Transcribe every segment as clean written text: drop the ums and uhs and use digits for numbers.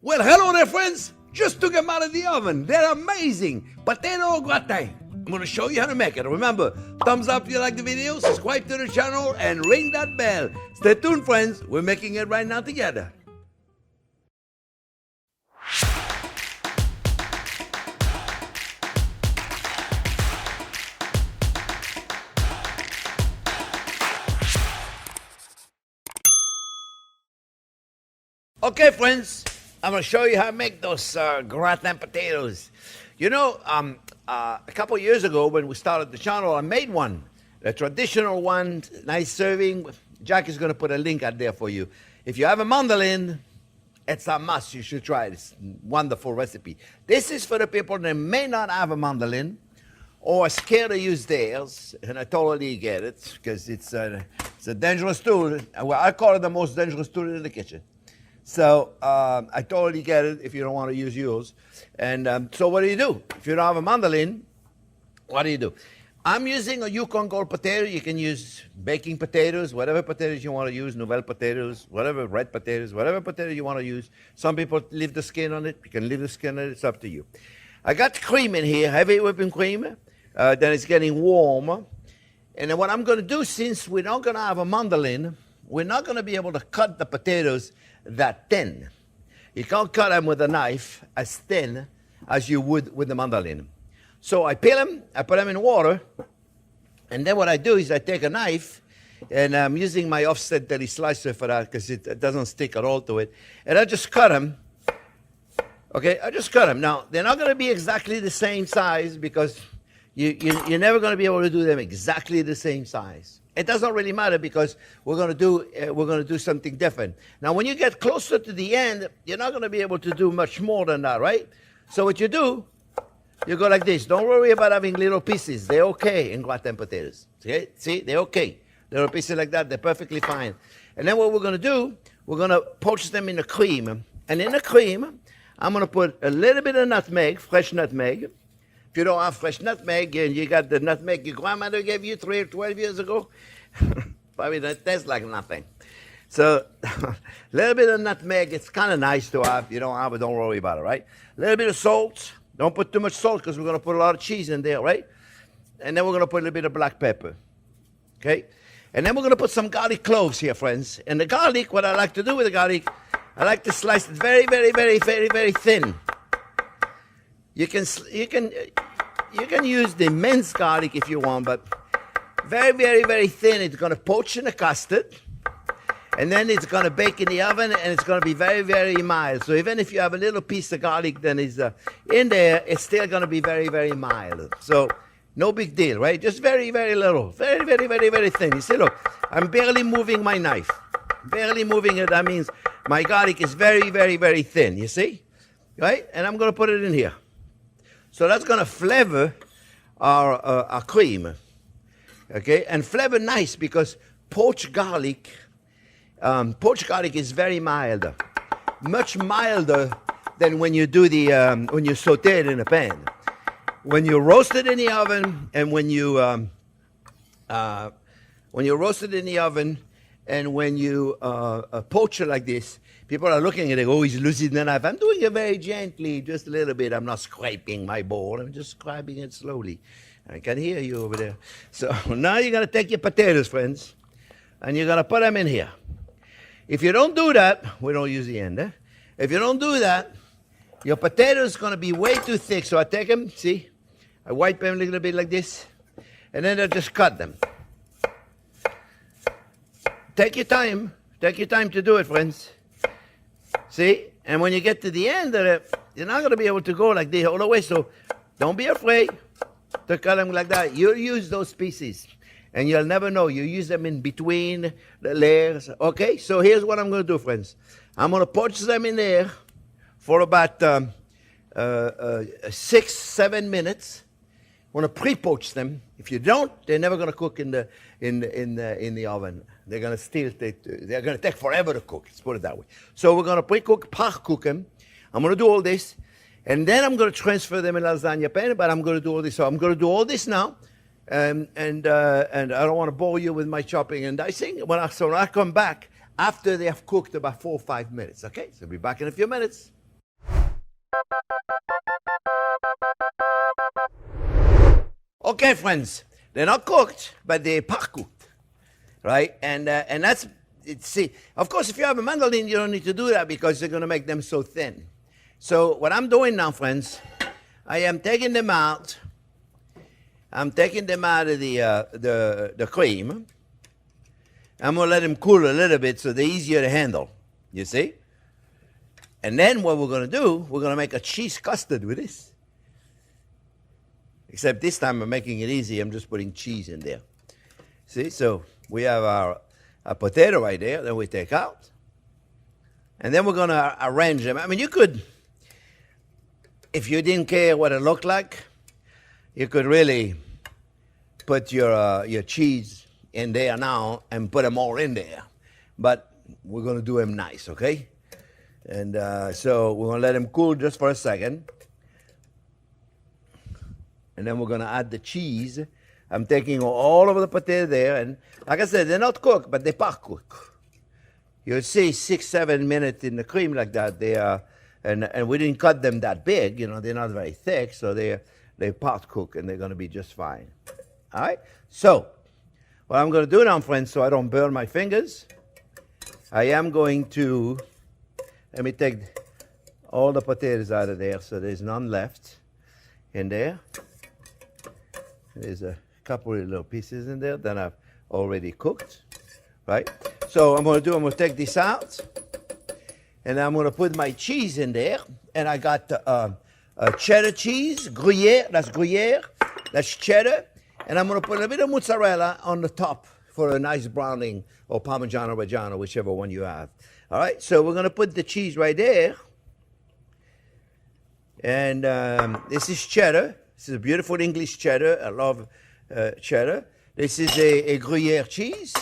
Well, hello there, friends. Just took them out of the oven. They're amazing. Potato au gratin. I'm going to show you how to make it. Remember, thumbs up if you like the video, subscribe to the channel, and ring that bell. Stay tuned, friends. We're making it right now together. Okay, friends, I'm going to show you how to make those gratin potatoes. You know, a couple of years ago when we started the channel, I made one, a traditional one, nice serving. Jack is going to put a link out there for you. If you have a mandoline, it's a must. You should try it. It's a wonderful recipe. This is for the people that may not have a mandoline or are scared to use theirs, and I totally get it because it's a dangerous tool. Well, I call it the most dangerous tool in the kitchen. So I totally get it if you don't want to use yours. And so what do you do? If you don't have a mandoline, what do? I'm using a Yukon Gold potato. You can use baking potatoes, whatever potatoes you want to use, Nouvelle potatoes, whatever, red potatoes, whatever potato you want to use. Some people leave the skin on it. You can leave the skin on it. It's up to you. I got cream in here, heavy whipping cream. Then it's getting warm. And then what I'm going to do, since we're not going to have a mandoline, we're not going to be able to cut the potatoes that thin. You can't cut them with a knife as thin as you would with the mandoline. So I peel them, I put them in water, and then what I do is I take a knife, and I'm using my offset deli slicer for that because it doesn't stick at all to it, and I just cut them. Okay, I just cut them. Now, they're not going to be exactly the same size because you're never going to be able to do them exactly the same size. It doesn't really matter because we're going to do something different. Now, when you get closer to the end, you're not going to be able to do much more than that, right? So what you do, you go like this. Don't worry about having little pieces. They're okay in gratin potatoes. See, they're okay. Little pieces like that, they're perfectly fine. And then what we're going to do, we're going to poach them in the cream. And in the cream, I'm going to put a little bit of nutmeg, fresh nutmeg. If you don't have fresh nutmeg and you got the nutmeg your grandmother gave you 3 or 12 years ago, probably that tastes like nothing. So a little bit of nutmeg, it's kind of nice to have. If you don't have it, don't worry about it, right? A little bit of salt. Don't put too much salt because we're going to put a lot of cheese in there, right? And then we're going to put a little bit of black pepper, okay? And then we're going to put some garlic cloves here, friends. And the garlic, what I like to do with the garlic, I like to slice it very, very, very, very, very thin. You can use the minced garlic if you want, but very, very, very thin. It's going to poach in the custard, and then it's going to bake in the oven, and it's going to be very, very mild. So even if you have a little piece of garlic that is in there, it's still going to be very, very mild. So no big deal, right? Just very, very little. Very, very, very, very thin. You see, look, I'm barely moving my knife. Barely moving it. That means my garlic is very, very, very thin. You see? Right? And I'm going to put it in here. So that's going to flavor our cream, okay? And flavor nice because poached garlic is very mild, much milder than when you do when you saute it in a pan. When you roast it in the oven, and when you roast it in the oven, and when you poach it like this, people are looking at it, oh, he's losing the knife. I'm doing it very gently, just a little bit. I'm not scraping my bowl. I'm just scraping it slowly. I can hear you over there. So now you're going to take your potatoes, friends, and you're going to put them in here. If you don't do that, we don't use the end, eh? If you don't do that, your potatoes going to be way too thick. So I take them, see? I wipe them a little bit like this, and then I just cut them. Take your time. Take your time to do it, friends. See? And when you get to the end of it, you're not going to be able to go like this all the way. So don't be afraid to cut them like that. You'll use those pieces, and you'll never know. You use them in between the layers. Okay? So here's what I'm going to do, friends. I'm going to poach them in there for about 6-7 minutes. I'm going to pre-poach them. If you don't, they're never going to cook in the oven. They're going to take forever to cook. Let's put it that way. So we're going to pre-cook, par-cook them. I'm going to do all this, and then I'm going to transfer them in lasagna pan. But I'm going to do all this. So I'm going to do all this now, and I don't want to bore you with my chopping and dicing. When I come back after they have cooked about 4 or 5 minutes. Okay, so I'll be back in a few minutes. Okay, friends, they're not cooked, but they're part cooked, right? And that's see. Of course, if you have a mandoline, you don't need to do that because you're going to make them so thin. So what I'm doing now, friends, I am taking them out. I'm taking them out of the cream. I'm going to let them cool a little bit so they're easier to handle. You see? And then what we're going to do, we're going to make a cheese custard with this. Except this time I'm making it easy. I'm just putting cheese in there. See? So we have our potato right there that we take out. And then we're going to arrange them. I mean, you could, if you didn't care what it looked like, you could really put your cheese in there now and put them all in there. But we're going to do them nice, okay? And so we're going to let them cool just for a second. And then we're going to add the cheese. I'm taking all of the potato there. And like I said, they're not cooked, but they're part cooked. You'll see 6-7 minutes in the cream like that. They are, and we didn't cut them that big. You know, they're not very thick, so they're part cooked, and they're going to be just fine. All right? So what I'm going to do now, friends, so I don't burn my fingers, I am going to, let me take all the potatoes out of there so there's none left in there. There's a couple of little pieces in there that I've already cooked, right? So I'm going to take this out, and I'm going to put my cheese in there, and I got cheddar cheese, Gruyere, that's cheddar, and I'm going to put a bit of mozzarella on the top for a nice browning, or Parmigiano Reggiano, whichever one you have. All right, so we're going to put the cheese right there, and this is cheddar. This is a beautiful English cheddar. I love cheddar. This is a Gruyere cheese.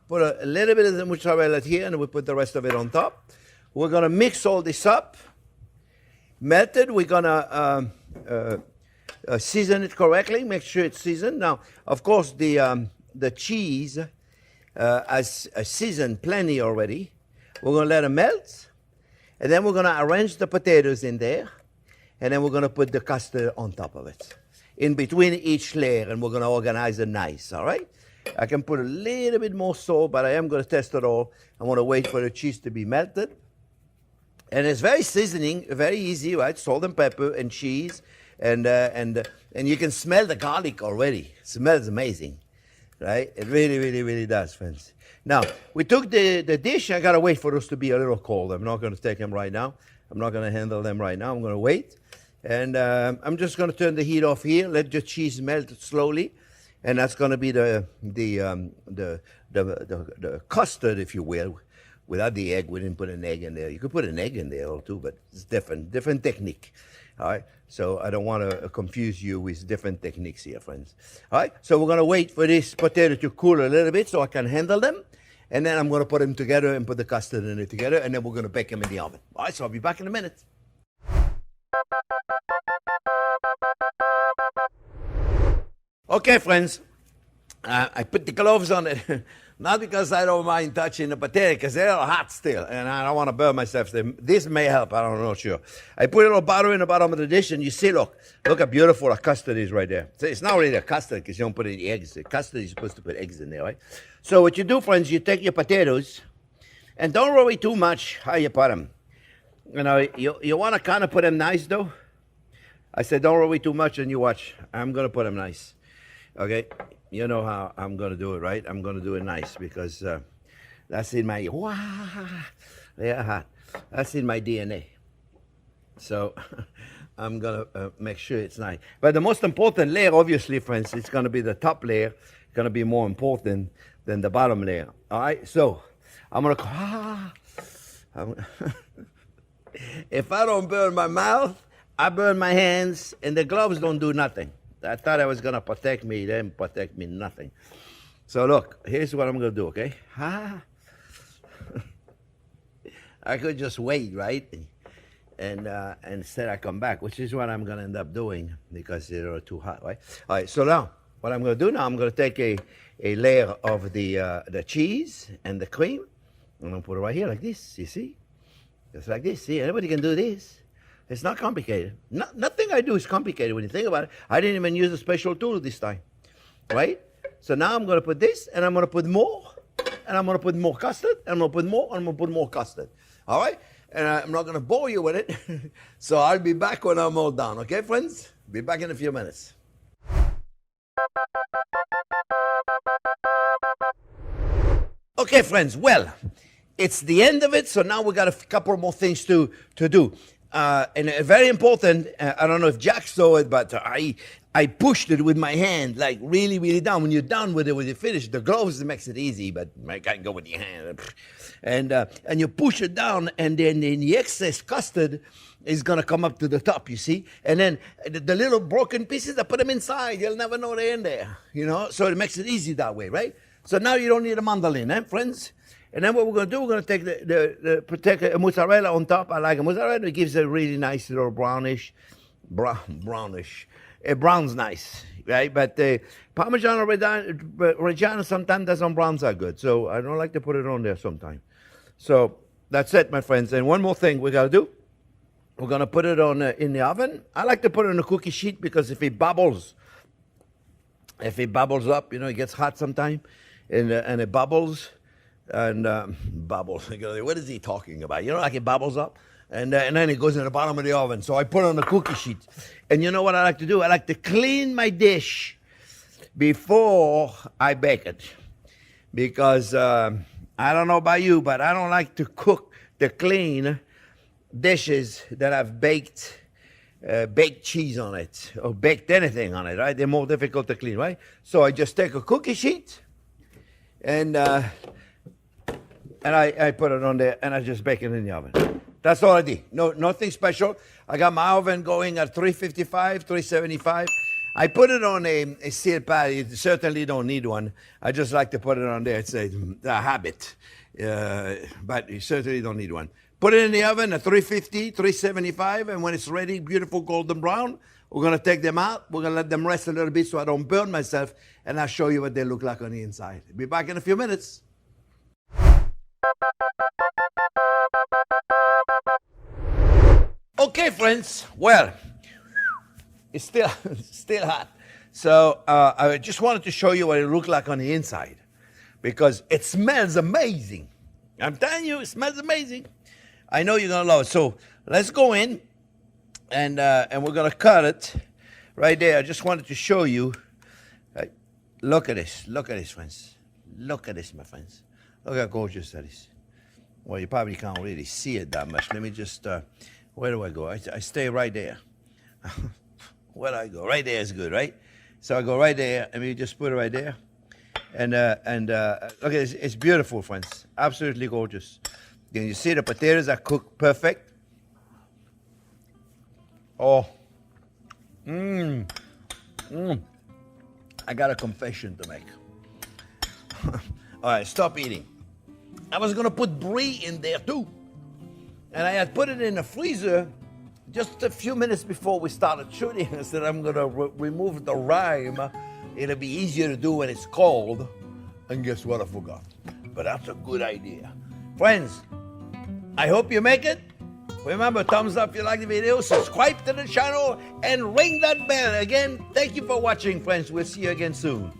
Put a little bit of the mozzarella here, and we put the rest of it on top. We're going to mix all this up. Melted. We're going to season it correctly. Make sure it's seasoned. Now, of course, the cheese has seasoned plenty already. We're going to let it melt, and then we're going to arrange the potatoes in there. And then we're going to put the custard on top of it, in between each layer, and we're going to organize it nice, all right? I can put a little bit more salt, but I am going to test it all. I want to wait for the cheese to be melted. And it's very seasoning, very easy, right? Salt and pepper and cheese, and you can smell the garlic already. It smells amazing, right? It really, really, really does, friends. Now, we took the dish. I got to wait for those to be a little cold. I'm not going to take them right now. I'm not going to handle them right now. I'm going to wait. And I'm just going to turn the heat off here. Let the cheese melt slowly. And that's going to be the custard, if you will. Without the egg, we didn't put an egg in there. You could put an egg in there too, but it's different technique. All right? So I don't want to confuse you with different techniques here, friends. All right? So we're going to wait for this potato to cool a little bit so I can handle them. And then I'm going to put them together and put the custard in it together, and then we're going to bake them in the oven. All right, so I'll be back in a minute. Okay, friends, I put the gloves on it, not because I don't mind touching the potato, because they're hot still, and I don't want to burn myself. This may help, I don't know, sure. I put a little butter in the bottom of the dish, and you see, look how beautiful the custard is right there. So it's not really a custard, because you don't put any eggs. The custard, you're supposed to put eggs in there, right? So what you do, friends, you take your potatoes, and don't worry too much how you put them. You know, you want to kind of put them nice, though. I said don't worry too much, and you watch. I'm going to put them nice. Okay? You know how I'm going to do it, right? I'm going to do it nice, because that's in my, they're hot. That's in my DNA. So I'm going to make sure it's nice. But the most important layer, obviously, friends, it's going to be the top layer. It's going to be more important than the bottom layer. All right? So I'm going to, if I don't burn my mouth, I burn my hands, and the gloves don't do nothing. I thought I was going to protect me. They didn't protect me nothing. So look, here's what I'm going to do, okay? I could just wait, right? And instead I come back, which is what I'm going to end up doing, because they're too hot, right? All right, so now, what I'm going to do now, I'm going to take a layer of the cheese and the cream. I'm going to put it right here like this, you see? Just like this. See, everybody can do this. It's not complicated. Nothing I do is complicated when you think about it. I didn't even use a special tool this time, right? So now I'm going to put this, and I'm going to put more, and I'm going to put more custard, and I'm going to put more, and I'm going to put more custard. All right? And I'm not going to bore you with it. So I'll be back when I'm all done. Okay, friends? Be back in a few minutes. Okay, friends. Well, it's the end of it. So now we got a couple more things to do. And very important, I don't know if Jack saw it, but I pushed it with my hand, like really, really down. When you're done with it, when you finish, the gloves makes it easy, but I can't go with your hand. And you push it down, and then the excess custard is going to come up to the top, you see? And then the little broken pieces, I put them inside. You'll never know they're in there, you know? So it makes it easy that way, right? So now you don't need a mandoline, friends? And then what we're going to do, we're going to take the potato mozzarella on top. I like a mozzarella. It gives a really nice little brownish. It browns nice, right? But Parmigiano Reggiano sometimes doesn't brown that good. So I don't like to put it on there sometimes. So that's it, my friends. And one more thing we got to do. We're going to put it on in the oven. I like to put it on a cookie sheet because if it bubbles up, you know, it gets hot sometimes. And it bubbles. And bubbles. What is he talking about? You know, like it bubbles up, and then it goes in the bottom of the oven. So I put it on the cookie sheet. And you know what I like to do? I like to clean my dish before I bake it, because I don't know about you, but I don't like to clean dishes that have baked cheese on it or baked anything on it. Right? They're more difficult to clean, right? So I just take a cookie sheet and I put it on there, and I just bake it in the oven. That's all I did. No, nothing special. I got my oven going at 355, 375. I put it on a steel pad. You certainly don't need one. I just like to put it on there. It's a habit, but you certainly don't need one. Put it in the oven at 350, 375, and when it's ready, beautiful golden brown, we're going to take them out. We're going to let them rest a little bit so I don't burn myself, and I'll show you what they look like on the inside. Be back in a few minutes. Okay, friends. Well, it's still hot. So I just wanted to show you what it looked like on the inside, because it smells amazing. I'm telling you, it smells amazing. I know you're gonna love it. So let's go in, and we're gonna cut it right there. I just wanted to show you. Look at this. Look at this, friends. Look at this, my friends. Look how gorgeous that is. Well, you probably can't really see it that much. Let me just. Where do I go? I stay right there. Where do I go? Right there is good, right? So I go right there, and we just put it right there. And look at this. It's beautiful, friends. Absolutely gorgeous. Can you see the potatoes are cooked perfect? Oh. I got a confession to make. All right, stop eating. I was going to put brie in there, too. And I had put it in the freezer just a few minutes before we started shooting. I said, I'm going to remove the rind. It'll be easier to do when it's cold. And guess what? I forgot. But that's a good idea. Friends, I hope you make it. Remember, thumbs up if you like the video. Subscribe to the channel and ring that bell. Again, thank you for watching, friends. We'll see you again soon.